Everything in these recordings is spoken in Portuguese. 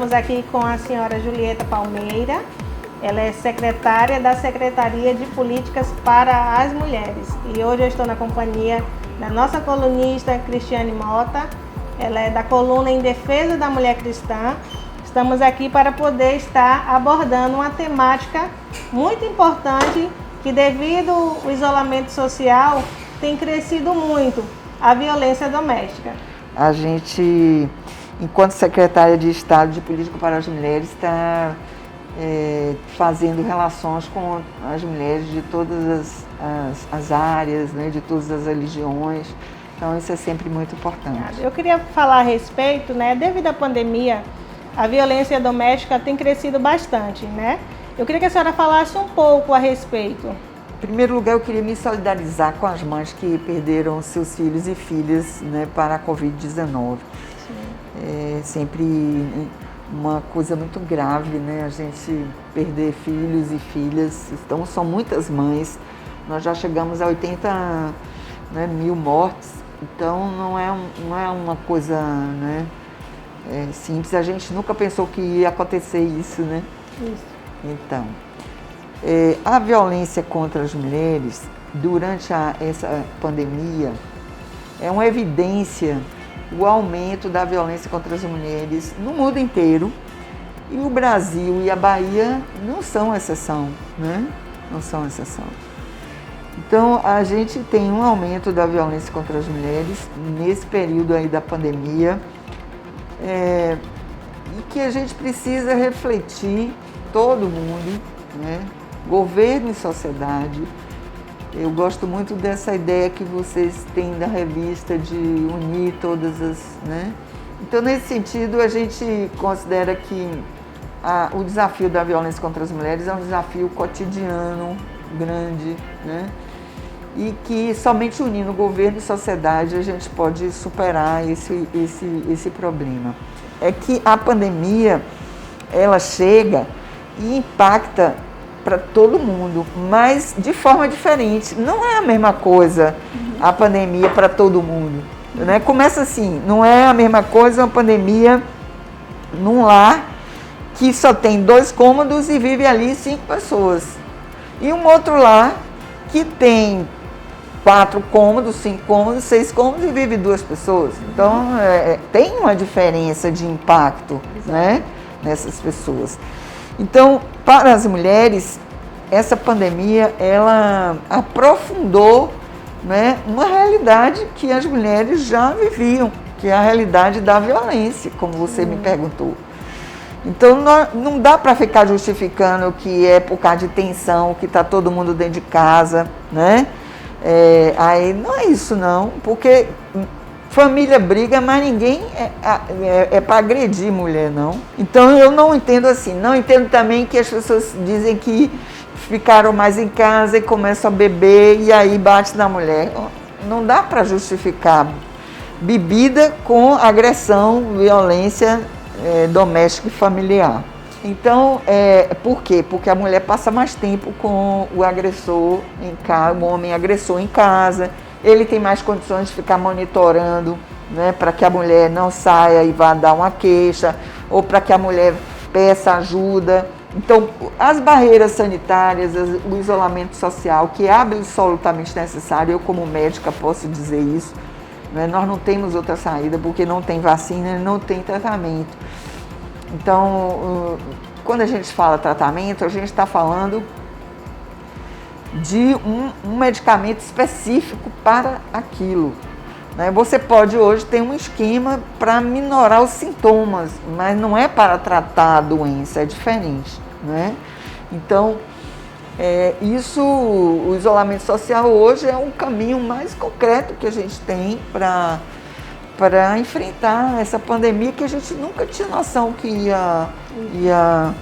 estamos aqui com a senhora Julieta Palmeira. Ela é secretária da Secretaria de Políticas para as Mulheres. E hoje eu estou na companhia da nossa colunista Cristiane Mota. Ela é da coluna Em Defesa da Mulher Cristã. Estamos aqui para poder estar abordando uma temática muito importante que, devido ao isolamento social, tem crescido muito, a violência doméstica. A gente, enquanto secretária de Estado de Política para as Mulheres, está fazendo relações com as mulheres de todas as áreas, né, de todas as religiões. Então isso é sempre muito importante. Eu queria falar a respeito, né, devido à pandemia, a violência doméstica tem crescido bastante, né? Eu queria que a senhora falasse um pouco a respeito. Em primeiro lugar, eu queria me solidarizar com as mães que perderam seus filhos e filhas, né, para a Covid-19. É sempre uma coisa muito grave, né, a gente perder filhos e filhas. Então, são muitas mães. Nós já chegamos a 80 mil mortes. Então, não é uma coisa, né, simples. A gente nunca pensou que ia acontecer isso, né? Isso. Então, a violência contra as mulheres durante essa pandemia é uma evidência o aumento da violência contra as mulheres no mundo inteiro, e o Brasil e a Bahia não são exceção, né? Não são exceção. Então, a gente tem um aumento da violência contra as mulheres nesse período aí da pandemia, e que a gente precisa refletir, todo mundo, né? Governo e sociedade. Eu gosto muito dessa ideia que vocês têm da revista de unir todas as, né? Então, nesse sentido, a gente considera que o desafio da violência contra as mulheres é um desafio cotidiano, grande, né? E que somente unindo governo e sociedade a gente pode superar esse problema. É que a pandemia, ela chega e impacta para todo mundo, mas de forma diferente. Não é a mesma coisa a pandemia para todo mundo, né? Começa assim, não é a mesma coisa uma pandemia num lar que só tem 2 cômodos e vive ali 5 pessoas. E um outro lar que tem 4 cômodos, 5 cômodos, 6 cômodos e vive 2 pessoas. Então, tem uma diferença de impacto, né, nessas pessoas. Então, para as mulheres, essa pandemia, ela aprofundou, né, uma realidade que as mulheres já viviam, que é a realidade da violência, como você me perguntou. Então, não dá para ficar justificando que é por causa de tensão, que está todo mundo dentro de casa, né? Aí não é isso não, porque família briga, mas ninguém é para agredir mulher, não. Então eu não entendo assim. Não entendo também que as pessoas dizem que ficaram mais em casa e começam a beber e aí bate na mulher. Não dá para justificar bebida com agressão, violência doméstica e familiar. Então, por quê? Porque a mulher passa mais tempo com o agressor em casa, o homem agressor em casa. Ele tem mais condições de ficar monitorando, né, para que a mulher não saia e vá dar uma queixa, ou para que a mulher peça ajuda. Então, as barreiras sanitárias, o isolamento social, que é absolutamente necessário, eu como médica posso dizer isso, né, nós não temos outra saída, porque não tem vacina, não tem tratamento. Então, quando a gente fala tratamento, a gente está falando de um medicamento específico para aquilo, né? Você pode hoje ter um esquema para minorar os sintomas, mas não é para tratar a doença, é diferente, né? Então, o isolamento social hoje é o caminho mais concreto que a gente tem para enfrentar essa pandemia que a gente nunca tinha noção que ia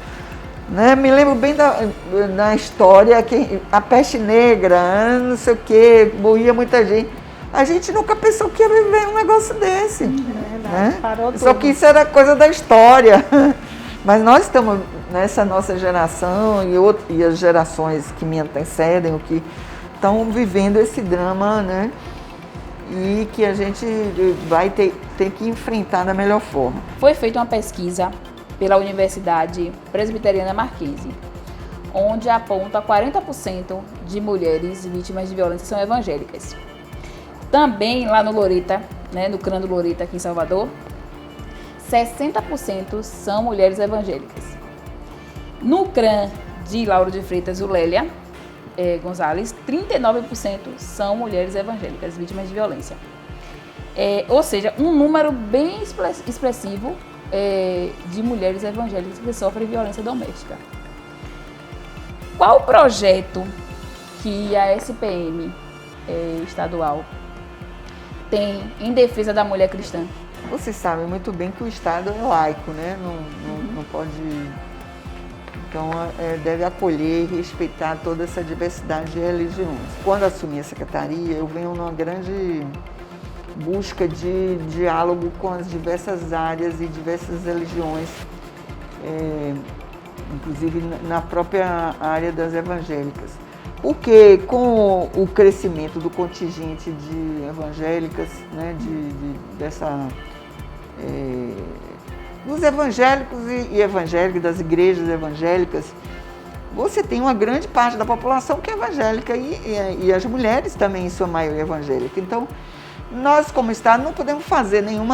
né? Me lembro bem da história, que a peste negra, não sei o que, morria muita gente. A gente nunca pensou que ia viver um negócio desse. Né? Só que isso era coisa da história. Mas nós estamos, nessa nossa geração e as gerações que me antecedem, que estão vivendo esse drama, né? E que a gente vai ter que enfrentar da melhor forma. Foi feita uma pesquisa pela Universidade Presbiteriana Mackenzie, onde aponta 40% de mulheres vítimas de violência são evangélicas. Também lá no Loreta, né, no CRAN do Loreta, aqui em Salvador, 60% são mulheres evangélicas. No CRAN de Lauro de Freitas, Ulélia Gonzalez, 39% são mulheres evangélicas vítimas de violência. Ou seja, um número bem expressivo de mulheres evangélicas que sofrem violência doméstica. Qual o projeto que a SPM estadual tem em defesa da mulher cristã? Você sabe muito bem que o Estado é laico, né? Não pode... Então, deve acolher e respeitar toda essa diversidade de religiões. Quando assumi a secretaria, eu venho numa grande busca de diálogo com as diversas áreas e diversas religiões, inclusive na própria área das evangélicas. Porque com o crescimento do contingente de evangélicas, né, dos evangélicos e evangélicas, das igrejas evangélicas, você tem uma grande parte da população que é evangélica e as mulheres também, em sua maioria, evangélica. Então, nós, como Estado, não podemos fazer nenhum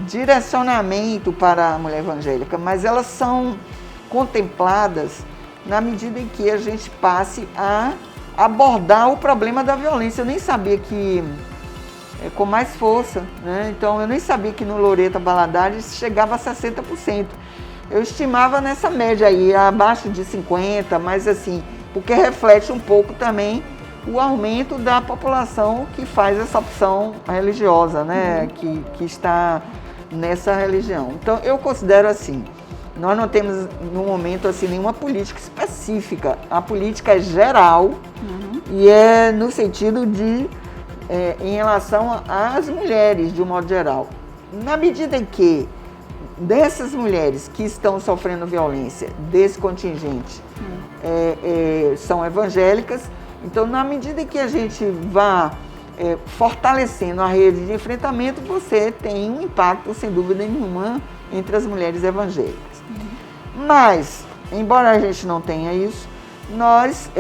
direcionamento para a mulher evangélica, mas elas são contempladas na medida em que a gente passe a abordar o problema da violência. Eu nem sabia que, com mais força, né? Então eu nem sabia que no Loreta Valadares chegava a 60%. Eu estimava nessa média aí, abaixo de 50%, mas assim, porque reflete um pouco também o aumento da população que faz essa opção religiosa, né? Que está nessa religião. Então eu considero assim, nós não temos no momento assim nenhuma política específica. A política é geral e é no sentido de em relação às mulheres de um modo geral. Na medida em que dessas mulheres que estão sofrendo violência desse contingente são evangélicas, então na medida em que a gente vá fortalecendo a rede de enfrentamento, você tem um impacto sem dúvida nenhuma entre as mulheres evangélicas. Mas, embora a gente não tenha isso, nós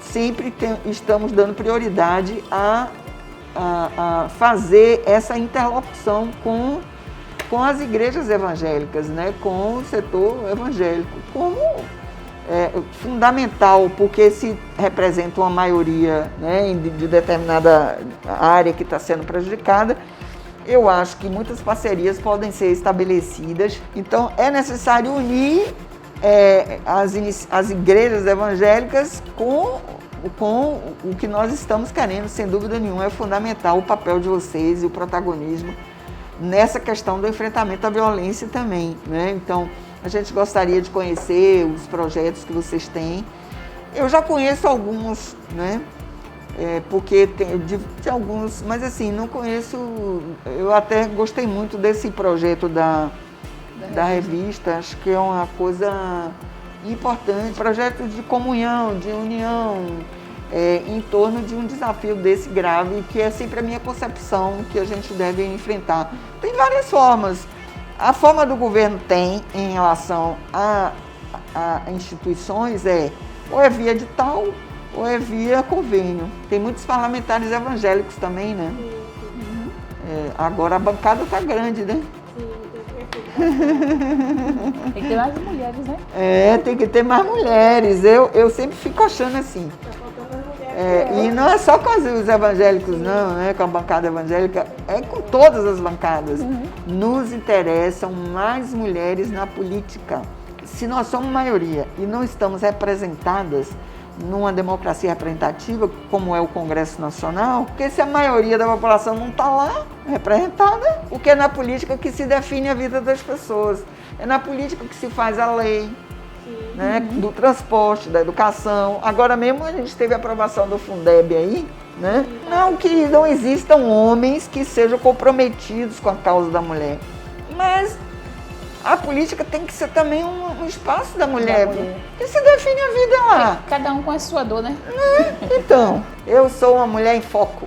sempre estamos dando prioridade a fazer essa interlocução com as igrejas evangélicas, né, com o setor evangélico, como fundamental, porque se representa uma maioria, né, de determinada área que está sendo prejudicada. Eu acho que muitas parcerias podem ser estabelecidas. Então, é necessário unir as igrejas evangélicas com o que nós estamos querendo. Sem dúvida nenhuma, é fundamental o papel de vocês e o protagonismo nessa questão do enfrentamento à violência também, né? Então, a gente gostaria de conhecer os projetos que vocês têm. Eu já conheço alguns, né? Porque tem de alguns, mas assim, não conheço. Eu até gostei muito desse projeto da revista, acho que é uma coisa importante, projeto de comunhão, de união, em torno de um desafio desse grave, que é sempre a minha concepção que a gente deve enfrentar. Tem várias formas. A forma do governo tem em relação a instituições ou é via edital, ou é via convênio. Tem muitos parlamentares evangélicos também, né? Agora a bancada está grande, né? Tem que ter mais mulheres, né? Tem que ter mais mulheres. Eu sempre fico achando assim. E não é só com os evangélicos, não, né? Com a bancada evangélica, é com todas as bancadas. Nos interessam mais mulheres na política. Se nós somos maioria e não estamos representadas numa democracia representativa, como é o Congresso Nacional, porque se a maioria da população não está lá representada, porque é na política que se define a vida das pessoas, é na política que se faz a lei, né, do transporte, da educação. Agora mesmo a gente teve a aprovação do Fundeb aí, né? Não que não existam homens que sejam comprometidos com a causa da mulher, mas a política tem que ser também um espaço da mulher, que se define a vida lá. Cada um com a sua dor, né? Então, eu sou uma mulher em foco.